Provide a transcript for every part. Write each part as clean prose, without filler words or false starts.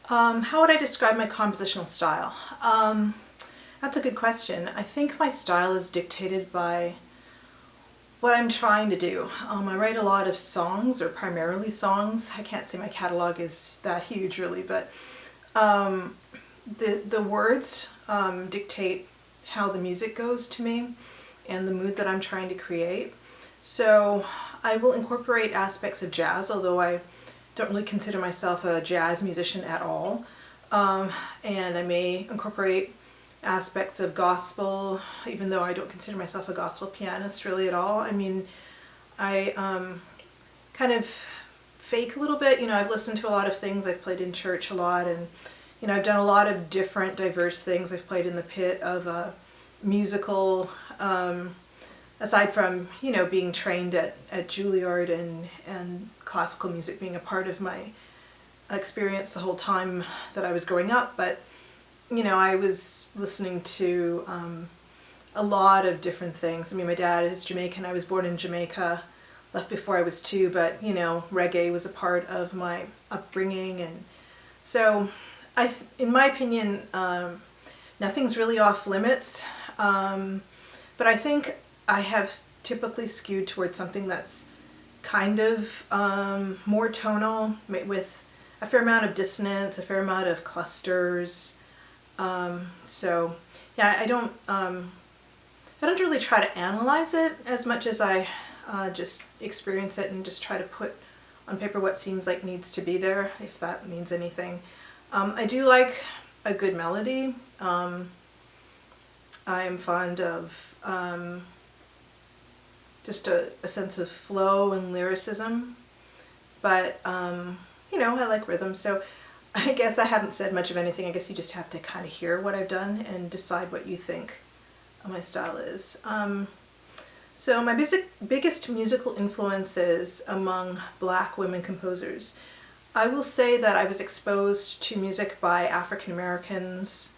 How would I describe my compositional style? That's a good question. I think my style is dictated by what I'm trying to do. I write a lot of songs, or primarily songs. I can't say my catalog is that huge really, but the words dictate how the music goes to me and the mood that I'm trying to create. So I will incorporate aspects of jazz, although I don't really consider myself a jazz musician at all. And I may incorporate aspects of gospel, even though I don't consider myself a gospel pianist really at all. I mean, I kind of fake a little bit. You know, I've listened to a lot of things. I've played in church a lot, and you know, I've done a lot of different diverse things. I've played in the pit of a musical, aside from, you know, being trained at Juilliard and classical music being a part of my experience the whole time that I was growing up. But you know, I was listening to a lot of different things. I mean, my dad is Jamaican. I was born in Jamaica, left before I was 2, but you know, reggae was a part of my upbringing, and so in my opinion, nothing's really off limits. But I think I have typically skewed towards something that's kind of more tonal, with a fair amount of dissonance, a fair amount of clusters. So yeah, I don't really try to analyze it as much as I just experience it and just try to put on paper what seems like needs to be there, if that means anything. I do like a good melody. I am fond of just a sense of flow and lyricism, but you know, I like rhythm, so I guess I haven't said much of anything. I guess you just have to kind of hear what I've done and decide what you think my style is. So my biggest musical influences among Black women composers. I will say that I was exposed to music by African Americans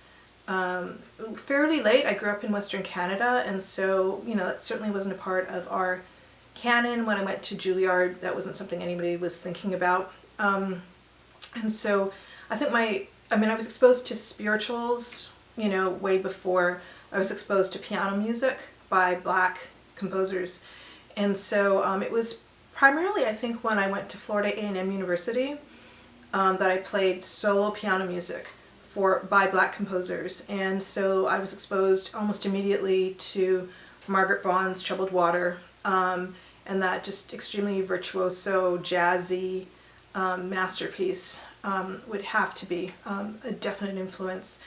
fairly late. I grew up in Western Canada, and so, you know, that certainly wasn't a part of our canon. When I went to Juilliard, that wasn't something anybody was thinking about. And so I think I was exposed to spirituals, you know, way before I was exposed to piano music by Black composers. And so it was primarily, I think, when I went to Florida A&M University that I played solo piano music by Black composers. And so I was exposed almost immediately to Margaret Bond's Troubled Water, and that just extremely virtuoso, jazzy masterpiece would have to be a definite influence.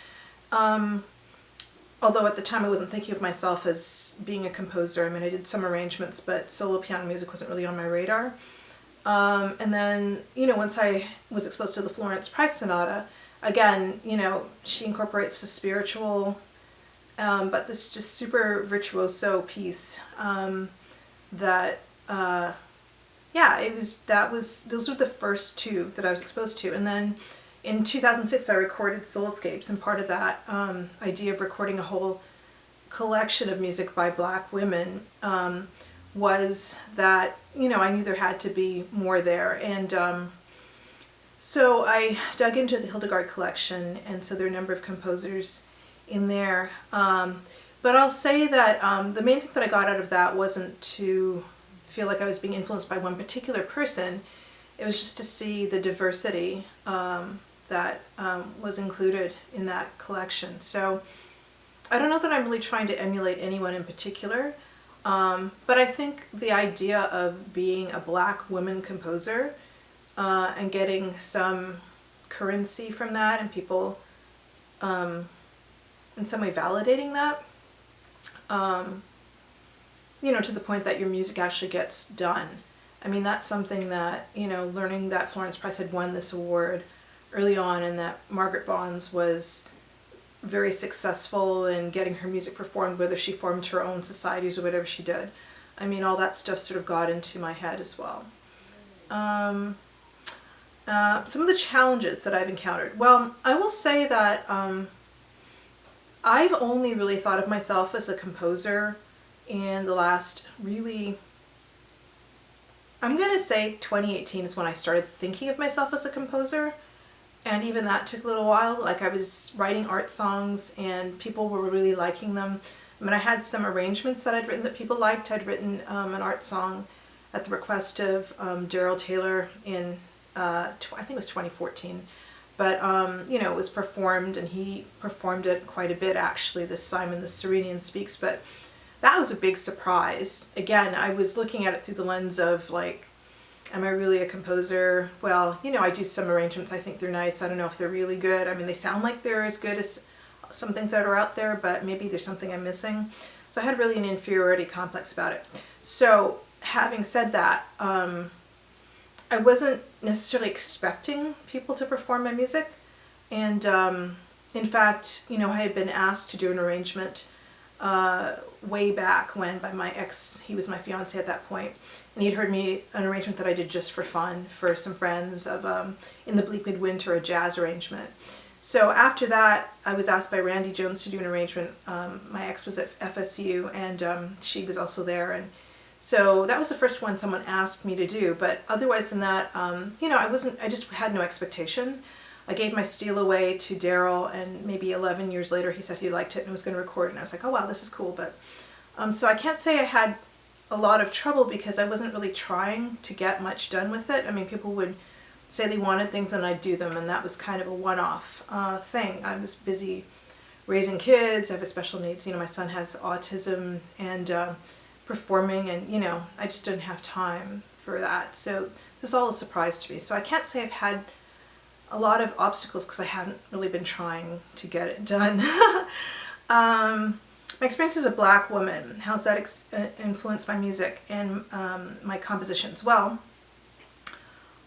Although at the time I wasn't thinking of myself as being a composer. I mean, I did some arrangements, but solo piano music wasn't really on my radar. And then, you know, once I was exposed to the Florence Price Sonata, again, you know, she incorporates the spiritual, but this just super virtuoso piece that, yeah, those were the first two that I was exposed to. And then in 2006, I recorded Soulscapes, and part of that idea of recording a whole collection of music by Black women was that, you know, I knew there had to be more there. And so I dug into the Hildegard collection, and so there are a number of composers in there. But I'll say that the main thing that I got out of that wasn't to feel like I was being influenced by one particular person. It was just to see the diversity that was included in that collection. So I don't know that I'm really trying to emulate anyone in particular, but I think the idea of being a Black woman composer and getting some currency from that, and people in some way validating that, you know, to the point that your music actually gets done. I mean, that's something that, you know, learning that Florence Price had won this award early on, and that Margaret Bonds was very successful in getting her music performed, whether she formed her own societies or whatever she did. I mean, all that stuff sort of got into my head as well. Some of the challenges that I've encountered. Well, I will say that I've only really thought of myself as a composer in the last really, I'm going to say 2018 is when I started thinking of myself as a composer. And even that took a little while. Like I was writing art songs and people were really liking them. I mean, I had some arrangements that I'd written that people liked. I'd written an art song at the request of Daryl Taylor in, I think it was 2014. But, you know, it was performed, and he performed it quite a bit actually, this Simon the Cyrenian Speaks. But that was a big surprise. Again, I was looking at it through the lens of like, am I really a composer? Well, you know, I do some arrangements. I think they're nice. I don't know if they're really good. I mean, they sound like they're as good as some things that are out there, but maybe there's something I'm missing. So I had really an inferiority complex about it. So having said that, I wasn't necessarily expecting people to perform my music. And in fact, you know, I had been asked to do an arrangement way back when by my ex. He was my fiance at that point. And he'd heard me an arrangement that I did just for fun for some friends of In the Bleak Midwinter, a jazz arrangement. So after that, I was asked by Randy Jones to do an arrangement. My ex was at FSU, and she was also there. And so that was the first one someone asked me to do. But otherwise than that, you know, I just had no expectation. I gave my steel away to Daryl, and maybe 11 years later he said he liked it and was going to record it. And I was like, oh wow, this is cool. But so I can't say I had a lot of trouble because I wasn't really trying to get much done with it. I mean, people would say they wanted things and I'd do them, and that was kind of a one-off thing. I was busy raising kids. I have a special needs. You know, my son has autism, and performing, and you know, I just didn't have time for that. So this is all a surprise to me. So I can't say I've had a lot of obstacles because I haven't really been trying to get it done. My experience as a Black woman, how's that influenced my music and my compositions? Well,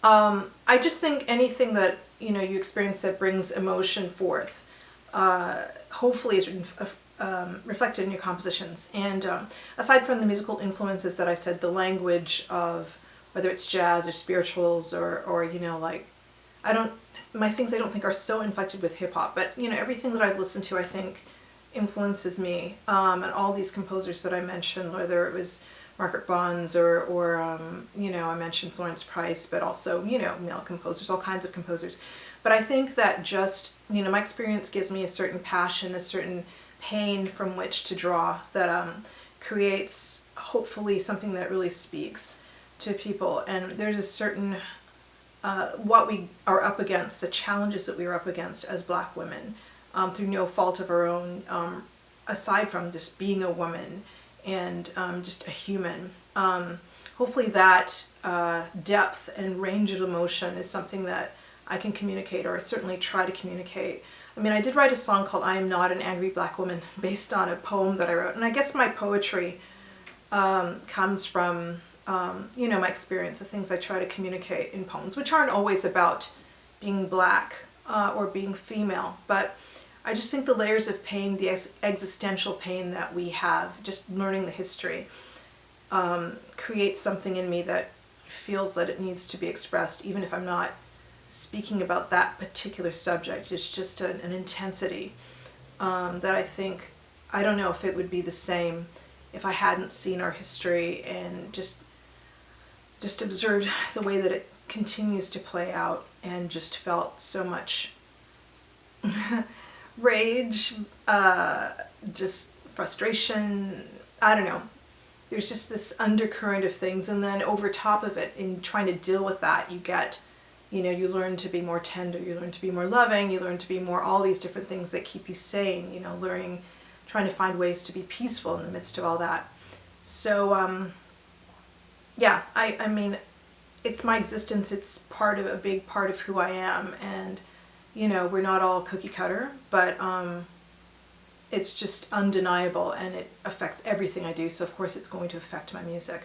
I just think anything that, you know, you experience that brings emotion forth, hopefully is reflected in your compositions. And aside from the musical influences that I said, the language of whether it's jazz or spirituals or you know, like, my things I don't think are so inflected with hip hop, but you know, everything that I've listened to I think influences me, and all these composers that I mentioned, whether it was Margaret Bonds or you know, I mentioned Florence Price, but also, you know, male composers, all kinds of composers. But I think that just, you know, my experience gives me a certain passion, a certain pain from which to draw that creates hopefully something that really speaks to people. And there's a certain what we are up against, the challenges that we are up against as Black women, through no fault of our own, aside from just being a woman and just a human. Hopefully that depth and range of emotion is something that I can communicate, or certainly try to communicate. I mean, I did write a song called I Am Not an Angry Black Woman based on a poem that I wrote, and I guess my poetry comes from you know, my experience, the things I try to communicate in poems, which aren't always about being Black or being female, but I just think the layers of pain, the existential pain that we have, just learning the history, creates something in me that feels that it needs to be expressed, even if I'm not speaking about that particular subject. It's just an intensity that I think, I don't know if it would be the same if I hadn't seen our history and just observed the way that it continues to play out, and just felt so much rage, just frustration, I don't know. There's just this undercurrent of things, and then over top of it, in trying to deal with that, you get, you know, you learn to be more tender, you learn to be more loving, you learn to be more, all these different things that keep you sane, you know, trying to find ways to be peaceful in the midst of all that. So, yeah, I mean, it's my existence, it's part of a big part of who I am, and you know, we're not all cookie cutter, but it's just undeniable, and it affects everything I do, so of course it's going to affect my music.